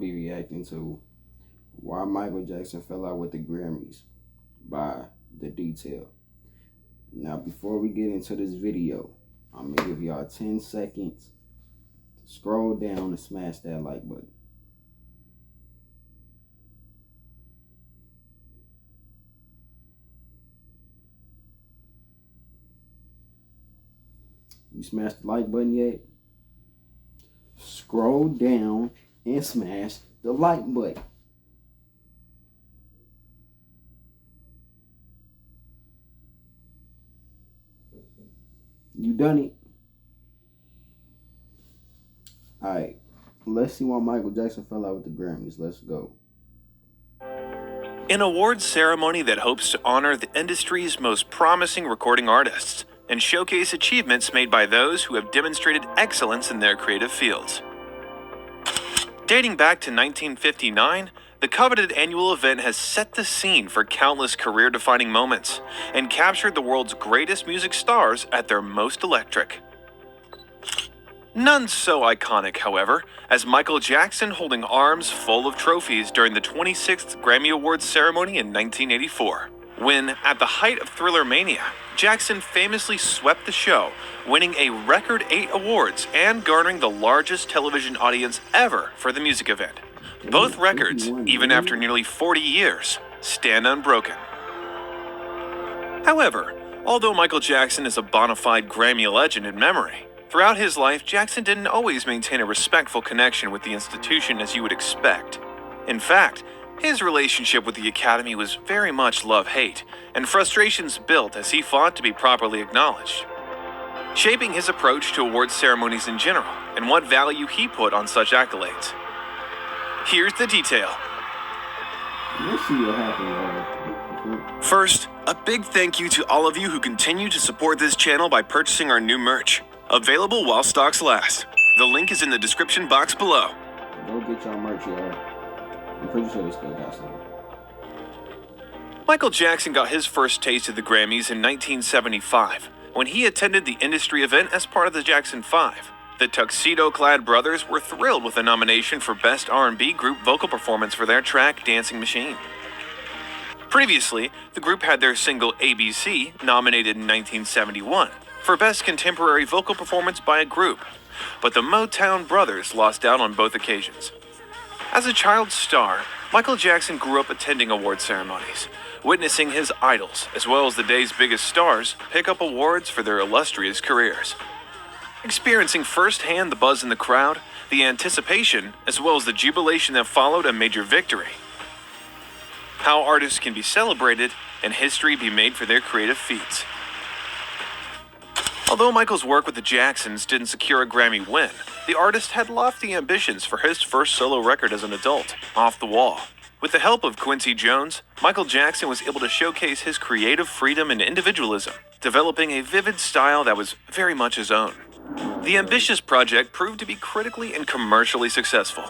be reacting to Why Michael Jackson Fell Out with the Grammys by The Detail. Now, before we get into this video, I'm going to give y'all 10 seconds to scroll down and smash that like button. You smashed the like button yet? Scroll down and smash the like button. You done it. Alright, let's see why Michael Jackson fell out with the Grammys. Let's go. An awards ceremony that hopes to honor the industry's most promising recording artists and showcase achievements made by those who have demonstrated excellence in their creative fields. Dating back to 1959, the coveted annual event has set the scene for countless career-defining moments and captured the world's greatest music stars at their most electric. None so iconic, however, as Michael Jackson holding arms full of trophies during the 26th Grammy Awards ceremony in 1984, when, at the height of Thriller mania, Jackson famously swept the show, winning a record 8 awards and garnering the largest television audience ever for the music event. Both records, even after nearly 40 years, stand unbroken. However, although Michael Jackson is a bona fide Grammy legend in memory, throughout his life, Jackson didn't always maintain a respectful connection with the institution as you would expect. In fact, his relationship with the Academy was very much love-hate, and frustrations built as he fought to be properly acknowledged, shaping his approach to awards ceremonies in general and what value he put on such accolades. Here's the detail. Let's see what happens. First, a big thank you to all of you who continue to support this channel by purchasing our new merch. Available while stocks last. The link is in the description box below. Go get y'all merch, y'all. I'm pretty sure they still got some. Michael Jackson got his first taste of the Grammys in 1975, when he attended the industry event as part of the Jackson 5. The tuxedo-clad brothers were thrilled with the nomination for Best R&B Group Vocal Performance for their track Dancing Machine. Previously, the group had their single ABC nominated in 1971 for Best Contemporary Vocal Performance by a Group, but the Motown brothers lost out on both occasions. As a child star, Michael Jackson grew up attending award ceremonies, witnessing his idols, as well as the day's biggest stars, pick up awards for their illustrious careers. Experiencing firsthand the buzz in the crowd, the anticipation, as well as the jubilation that followed a major victory. How artists can be celebrated and history be made for their creative feats. Although Michael's work with the Jacksons didn't secure a Grammy win, the artist had lofty ambitions for his first solo record as an adult, Off the Wall. With the help of Quincy Jones, Michael Jackson was able to showcase his creative freedom and individualism, developing a vivid style that was very much his own. The ambitious project proved to be critically and commercially successful.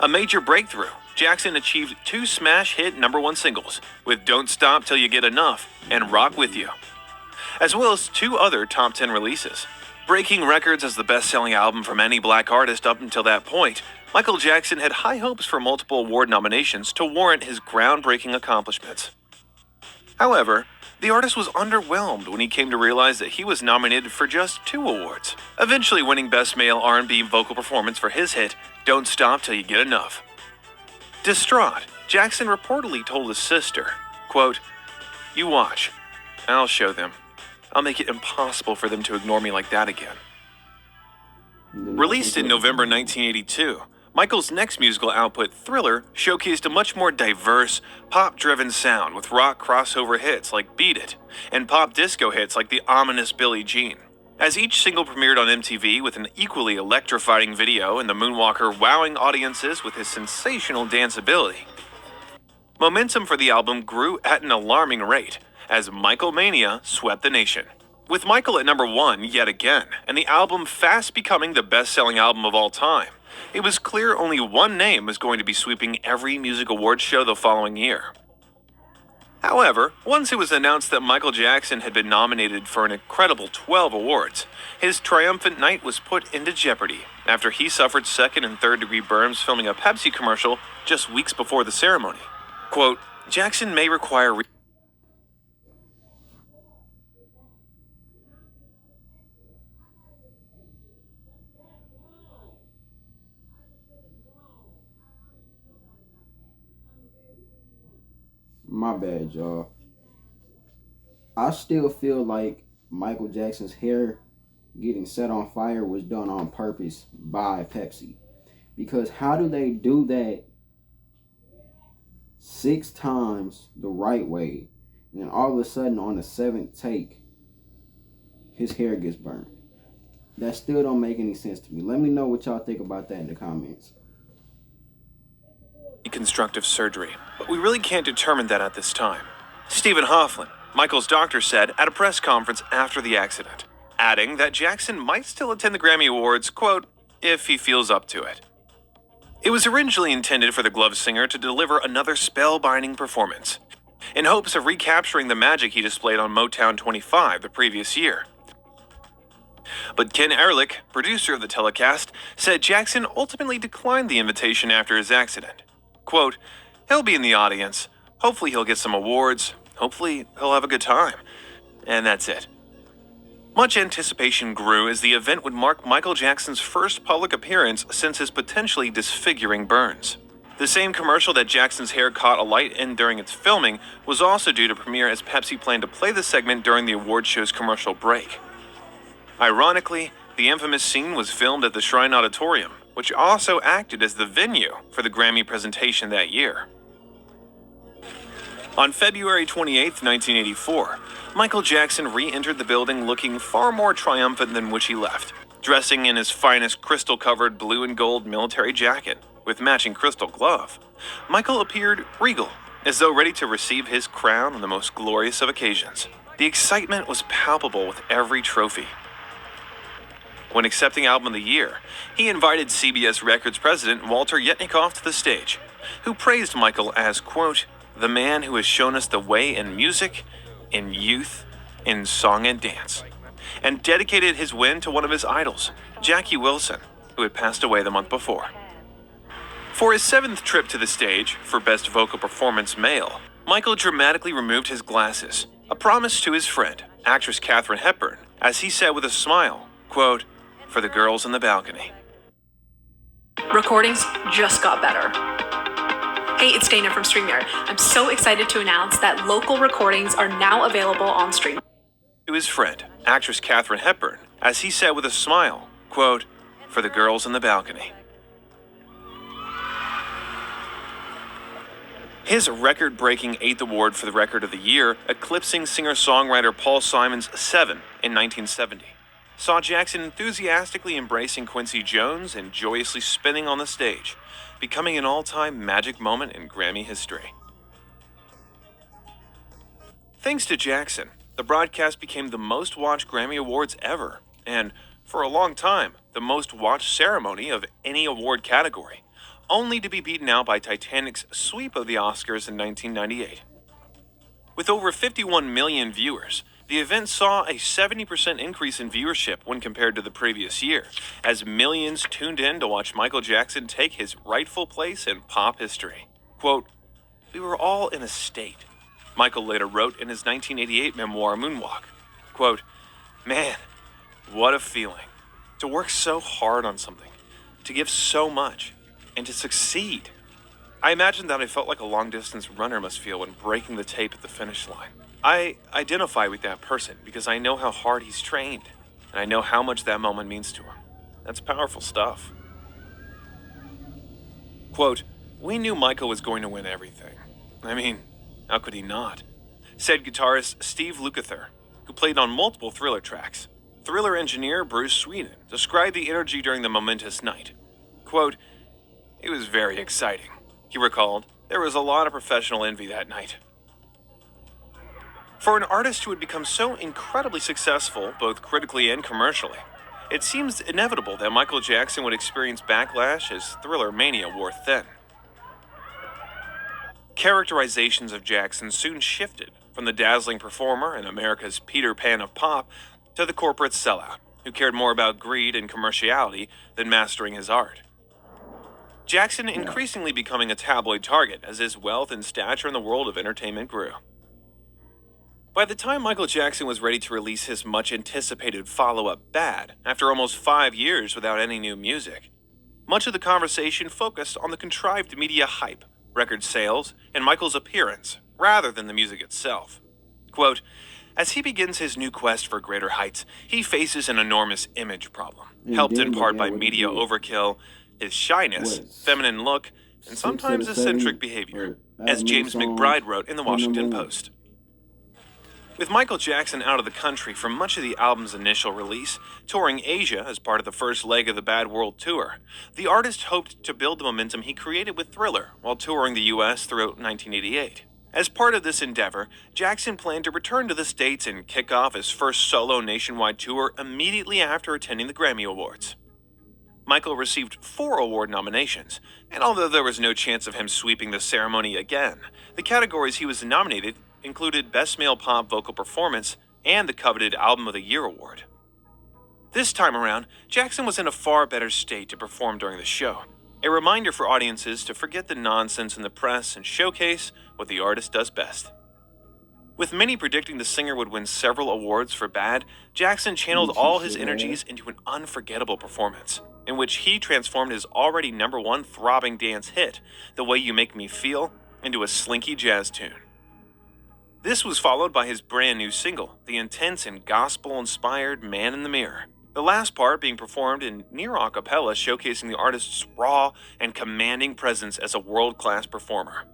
A major breakthrough, Jackson achieved 2 smash hit #1 singles, with Don't Stop Till You Get Enough and Rock With You, as well as 2 other top 10 releases. Breaking records as the best-selling album from any black artist up until that point, Michael Jackson had high hopes for multiple award nominations to warrant his groundbreaking accomplishments. However, the artist was underwhelmed when he came to realize that he was nominated for just 2 awards, eventually winning Best Male R&B Vocal Performance for his hit, Don't Stop Till You Get Enough. Distraught, Jackson reportedly told his sister, quote, "You watch. I'll show them. I'll make it impossible for them to ignore me like that again." Released in November 1982, Michael's next musical output, Thriller, showcased a much more diverse, pop-driven sound with rock crossover hits like Beat It, and pop disco hits like the ominous Billie Jean. As each single premiered on MTV with an equally electrifying video and the Moonwalker wowing audiences with his sensational danceability, momentum for the album grew at an alarming rate as Michael Mania swept the nation. With Michael at #1 yet again, and the album fast becoming the best-selling album of all time, it was clear only one name was going to be sweeping every music awards show the following year. However, once it was announced that Michael Jackson had been nominated for an incredible 12 awards, his triumphant night was put into jeopardy after he suffered second and third-degree burns filming a Pepsi commercial just weeks before the ceremony. Quote, Jackson may require My bad, y'all. I still feel like Michael Jackson's hair getting set on fire was done on purpose by Pepsi. Because how do they do that 6 times the right way, and then all of a sudden on the 7th take, his hair gets burned? That still don't make any sense to me. Let me know what y'all think about that in the comments. reconstructive surgery, but we really can't determine that at this time. Stephen Hoffman, Michael's doctor, said at a press conference after the accident, adding that Jackson might still attend the Grammy Awards, quote, if he feels up to it. It was originally intended for the Glove singer to deliver another spellbinding performance, in hopes of recapturing the magic he displayed on Motown 25 the previous year. But Ken Ehrlich, producer of the telecast, said Jackson ultimately declined the invitation after his accident. Quote, he'll be in the audience. Hopefully he'll get some awards. Hopefully he'll have a good time. And that's it. Much anticipation grew as the event would mark Michael Jackson's first public appearance since his potentially disfiguring burns. The same commercial that Jackson's hair caught alight in during its filming was also due to premiere as Pepsi planned to play the segment during the award show's commercial break. Ironically, the infamous scene was filmed at the Shrine Auditorium, which also acted as the venue for the Grammy presentation that year. On February 28, 1984, Michael Jackson re-entered the building looking far more triumphant than which he left, dressing in his finest crystal-covered blue and gold military jacket with matching crystal glove. Michael appeared regal, as though ready to receive his crown on the most glorious of occasions. The excitement was palpable with every trophy. When accepting Album of the Year, he invited CBS Records president Walter Yetnikoff to the stage, who praised Michael as, quote, the man who has shown us the way in music, in youth, in song and dance, and dedicated his win to one of his idols, Jackie Wilson, who had passed away the month before. For his 7th trip to the stage for Best Vocal Performance Male, Michael dramatically removed his glasses, a promise to his friend, actress Katharine Hepburn, as he said with a smile, quote, for the girls in the balcony. Recordings just got better. Hey, it's Dana from StreamYard. I'm so excited to announce that local recordings are now available on Stream. To his friend, actress Katharine Hepburn, as he said with a smile, quote, for the girls in the balcony. His record-breaking 8th award for the Record of the Year, eclipsing singer-songwriter Paul Simon's 7 in 1970. Saw Jackson enthusiastically embracing Quincy Jones and joyously spinning on the stage, becoming an all-time magic moment in Grammy history. Thanks to Jackson, the broadcast became the most-watched Grammy Awards ever, and, for a long time, the most-watched ceremony of any award category, only to be beaten out by Titanic's sweep of the Oscars in 1998. With over 51 million viewers, the event saw a 70% increase in viewership when compared to the previous year, as millions tuned in to watch Michael Jackson take his rightful place in pop history. Quote, we were all in a state, Michael later wrote in his 1988 memoir Moonwalk. Quote, man, what a feeling. To work so hard on something, to give so much, and to succeed. I imagine that I felt like a long-distance runner must feel when breaking the tape at the finish line. I identify with that person because I know how hard he's trained, and I know how much that moment means to him. That's powerful stuff. Quote, we knew Michael was going to win everything. I mean, how could he not? Said guitarist Steve Lukather, who played on multiple Thriller tracks. Thriller engineer Bruce Sweden described the energy during the momentous night. Quote, it was very exciting. He recalled, there was a lot of professional envy that night. For an artist who had become so incredibly successful, both critically and commercially, it seems inevitable that Michael Jackson would experience backlash as Thriller mania wore thin. Characterizations of Jackson soon shifted from the dazzling performer and America's Peter Pan of pop to the corporate sellout, who cared more about greed and commerciality than mastering his art. Jackson increasingly becoming a tabloid target as his wealth and stature in the world of entertainment grew. By the time Michael Jackson was ready to release his much-anticipated follow-up Bad, after almost 5 years without any new music, much of the conversation focused on the contrived media hype, record sales, and Michael's appearance, rather than the music itself. Quote, "As he begins his new quest for greater heights, he faces an enormous image problem, helped in part by media overkill, his shyness, feminine look, and sometimes eccentric behavior," as James McBride wrote in the Washington Post. With Michael Jackson out of the country for much of the album's initial release, touring Asia as part of the first leg of the Bad World Tour, the artist hoped to build the momentum he created with Thriller while touring the U.S. throughout 1988. As part of this endeavor, Jackson planned to return to the States and kick off his first solo nationwide tour immediately after attending the Grammy Awards. Michael received 4 award nominations, and although there was no chance of him sweeping the ceremony again, the categories he was nominated included Best Male Pop Vocal Performance and the coveted Album of the Year award. This time around, Jackson was in a far better state to perform during the show, a reminder for audiences to forget the nonsense in the press and showcase what the artist does best. With many predicting the singer would win several awards for Bad, Jackson channeled all his energies into an unforgettable performance, in which he transformed his already #1 throbbing dance hit, The Way You Make Me Feel, into a slinky jazz tune. This was followed by his brand new single, the intense and gospel-inspired Man in the Mirror, the last part being performed in near a cappella, showcasing the artist's raw and commanding presence as a world-class performer.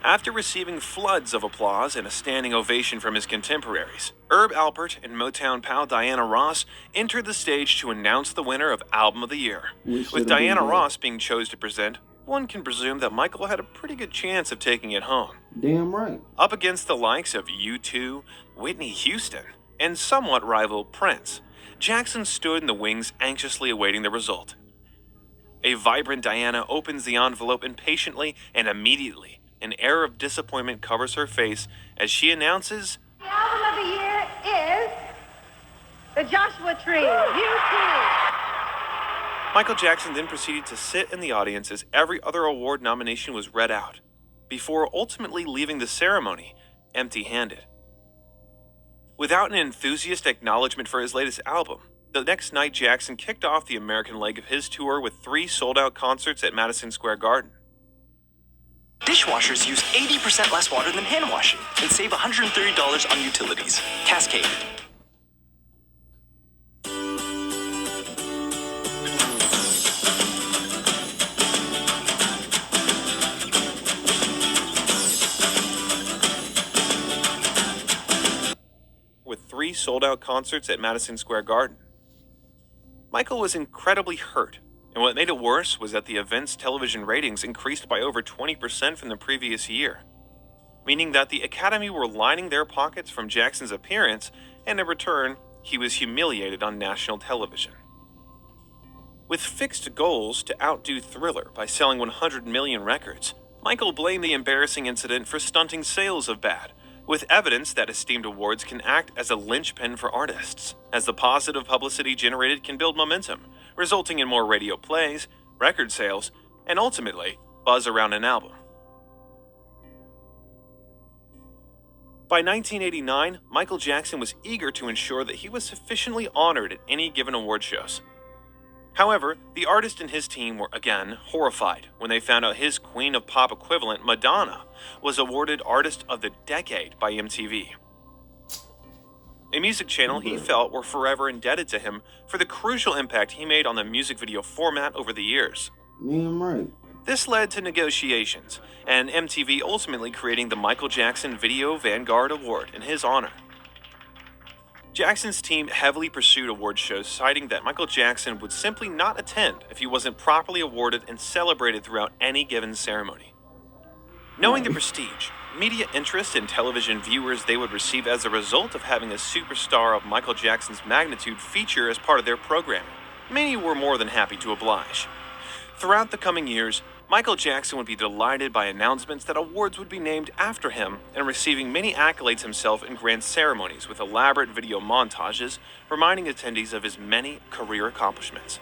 After receiving floods of applause and a standing ovation from his contemporaries, Herb Alpert and Motown pal Diana Ross entered the stage to announce the winner of Album of the Year. With Diana Ross being chosen to present, one can presume that Michael had a pretty good chance of taking it home. Damn right. Up against the likes of U2, Whitney Houston, and somewhat rival Prince, Jackson stood in the wings anxiously awaiting the result. A vibrant Diana opens the envelope impatiently, and immediately, an air of disappointment covers her face as she announces, "The album of the year is the Joshua Tree, U2." Michael Jackson then proceeded to sit in the audience as every other award nomination was read out, before ultimately leaving the ceremony empty-handed. Without an enthusiast acknowledgement for his latest album, the next night Jackson kicked off the American leg of his tour with 3 sold-out concerts at Madison Square Garden. Dishwashers use 80% less water than hand washing and save $130 on utilities. Cascade. With 3 sold-out concerts at Madison Square Garden. Michael was incredibly hurt, and what made it worse was that the event's television ratings increased by over 20% from the previous year, meaning that the Academy were lining their pockets from Jackson's appearance, and in return, he was humiliated on national television. With fixed goals to outdo Thriller by selling 100 million records, Michael blamed the embarrassing incident for stunting sales of Bad, with evidence that esteemed awards can act as a linchpin for artists, as the positive publicity generated can build momentum, resulting in more radio plays, record sales, and ultimately, buzz around an album. By 1989, Michael Jackson was eager to ensure that he was sufficiently honored at any given award shows. However, the artist and his team were again horrified when they found out his Queen of Pop equivalent, Madonna, was awarded Artist of the Decade by MTV. A music channel he felt were forever indebted to him for the crucial impact he made on the music video format over the years. Damn right. This led to negotiations, and MTV ultimately creating the Michael Jackson Video Vanguard Award in his honor. Jackson's team heavily pursued award shows, citing that Michael Jackson would simply not attend if he wasn't properly awarded and celebrated throughout any given ceremony. Knowing the prestige, media interest, and television viewers they would receive as a result of having a superstar of Michael Jackson's magnitude feature as part of their programming, many were more than happy to oblige. Throughout the coming years, Michael Jackson would be delighted by announcements that awards would be named after him and receiving many accolades himself in grand ceremonies with elaborate video montages reminding attendees of his many career accomplishments.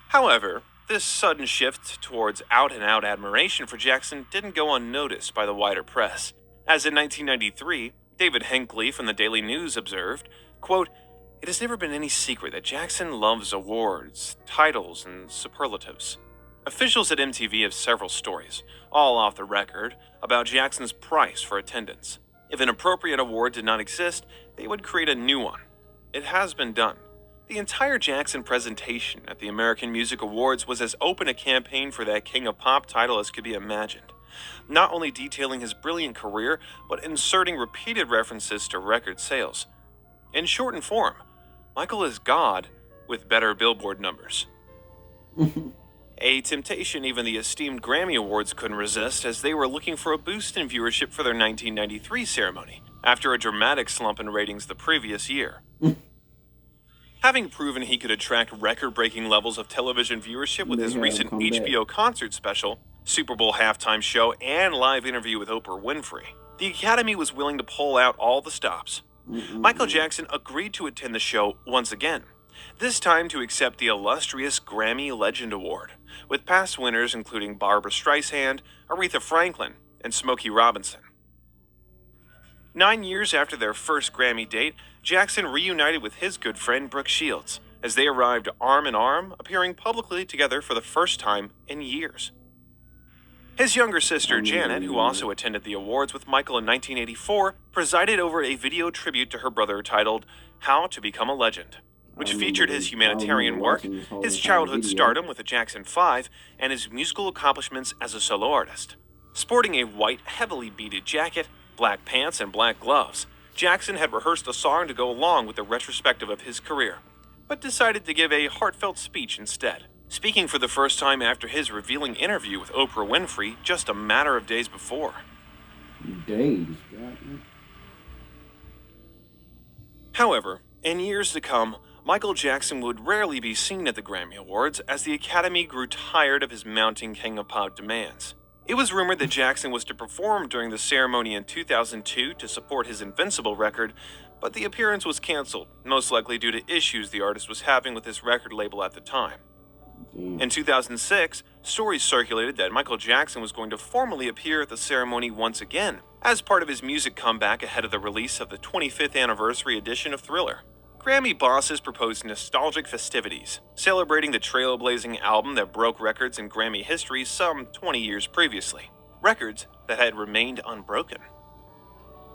However, this sudden shift towards out-and-out admiration for Jackson didn't go unnoticed by the wider press, as in 1993, David Hinckley from the Daily News observed, quote, "It has never been any secret that Jackson loves awards, titles, and superlatives." Officials at MTV have several stories, all off the record, about Jackson's price for attendance. If an appropriate award did not exist, they would create a new one. It has been done. The entire Jackson presentation at the American Music Awards was as open a campaign for that King of Pop title as could be imagined, not only detailing his brilliant career, but inserting repeated references to record sales. In shortened form, Michael is God with better Billboard numbers. A temptation even the esteemed Grammy Awards couldn't resist, as they were looking for a boost in viewership for their 1993 ceremony, after a dramatic slump in ratings the previous year. Having proven he could attract record-breaking levels of television viewership with his recent HBO concert special, Super Bowl halftime show, and live interview with Oprah Winfrey, the Academy was willing to pull out all the stops. Michael Jackson agreed to attend the show once again, this time to accept the illustrious Grammy Legend Award, with past winners including Barbra Streisand, Aretha Franklin, and Smokey Robinson. 9 years after their first Grammy date, Jackson reunited with his good friend Brooke Shields, as they arrived arm in arm, appearing publicly together for the first time in years. His younger sister, Janet, who also attended the awards with Michael in 1984, presided over a video tribute to her brother titled How to Become a Legend, which featured his humanitarian work, his childhood stardom with the Jackson 5, and his musical accomplishments as a solo artist. Sporting a white, heavily beaded jacket, black pants, and black gloves, Jackson had rehearsed a song to go along with the retrospective of his career, but decided to give a heartfelt speech instead, speaking for the first time after his revealing interview with Oprah Winfrey just a matter of days before. However, in years to come, Michael Jackson would rarely be seen at the Grammy Awards as the Academy grew tired of his mounting King of Pop demands. It was rumored that Jackson was to perform during the ceremony in 2002 to support his Invincible record, but the appearance was canceled, most likely due to issues the artist was having with his record label at the time. In 2006, stories circulated that Michael Jackson was going to formally appear at the ceremony once again, as part of his music comeback ahead of the release of the 25th anniversary edition of Thriller. Grammy bosses proposed nostalgic festivities, celebrating the trailblazing album that broke records in Grammy history some 20 years previously, records that had remained unbroken.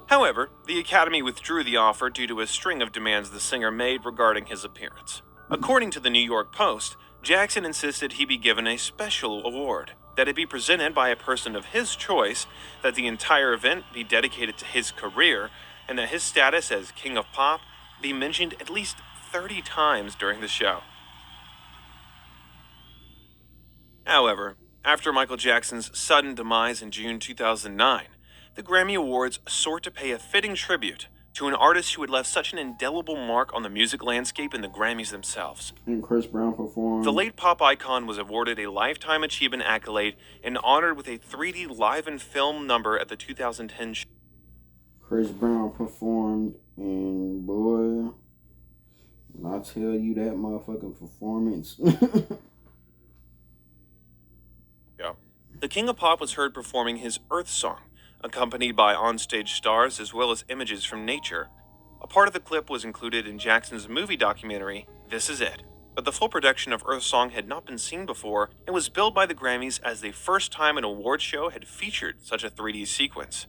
However, the Academy withdrew the offer due to a string of demands the singer made regarding his appearance. According to the New York Post, Jackson insisted he be given a special award, that it be presented by a person of his choice, that the entire event be dedicated to his career, and that his status as King of Pop be mentioned at least 30 times during the show. However, after Michael Jackson's sudden demise in June 2009, the Grammy Awards sought to pay a fitting tribute to an artist who had left such an indelible mark on the music landscape and the Grammys themselves. And Chris Brown performed. The late pop icon was awarded a Lifetime Achievement accolade and honored with a 3D live and film number at the 2010 show. Chris Brown performed, and boy, when I tell you that motherfucking performance. The King of Pop was heard performing his Earth song, accompanied by onstage stars as well as images from nature. A part of the clip was included in Jackson's movie documentary, This Is It, but the full production of Earth Song had not been seen before and was billed by the Grammys as the first time an award show had featured such a 3D sequence.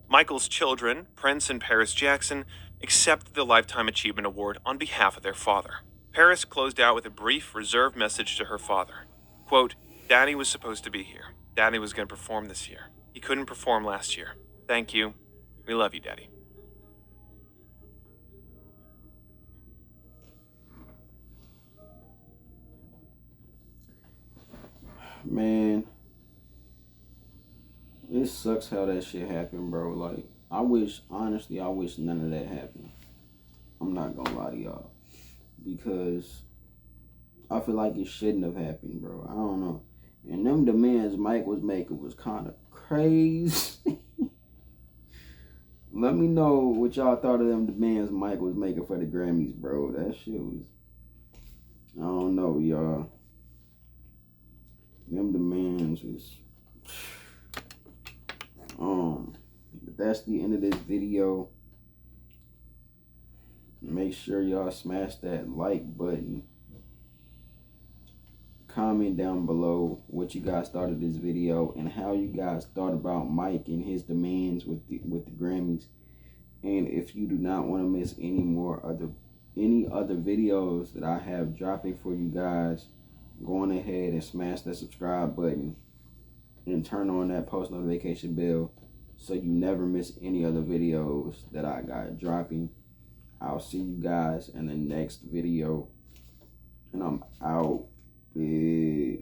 Michael's children, Prince and Paris Jackson, accepted the Lifetime Achievement Award on behalf of their father. Paris closed out with a brief, reserved message to her father. Quote, "Daddy was supposed to be here. Daddy was going to perform this year. He couldn't perform last year. Thank you. We love you, Daddy." Man, it sucks how that shit happened, bro. Like, honestly, I wish none of that happened. I'm not gonna lie to y'all. Because I feel like it shouldn't have happened, bro. I don't know. And them demands Mike was making was kind of crazy. Let me know what y'all thought of them demands Mike was making for the Grammys, bro. That shit was, I don't know, y'all. Them demands was, but that's the end of this video. Make sure y'all smash that like button. Comment down below what you guys thought of this video and how you guys thought about Mike and his demands with the Grammys. And if you do not want to miss any other videos that I have dropping for you guys, go on ahead and smash that subscribe button and turn on that post notification bell so you never miss any other videos that I got dropping. I'll see you guys in the next video, and I'm out. Peace.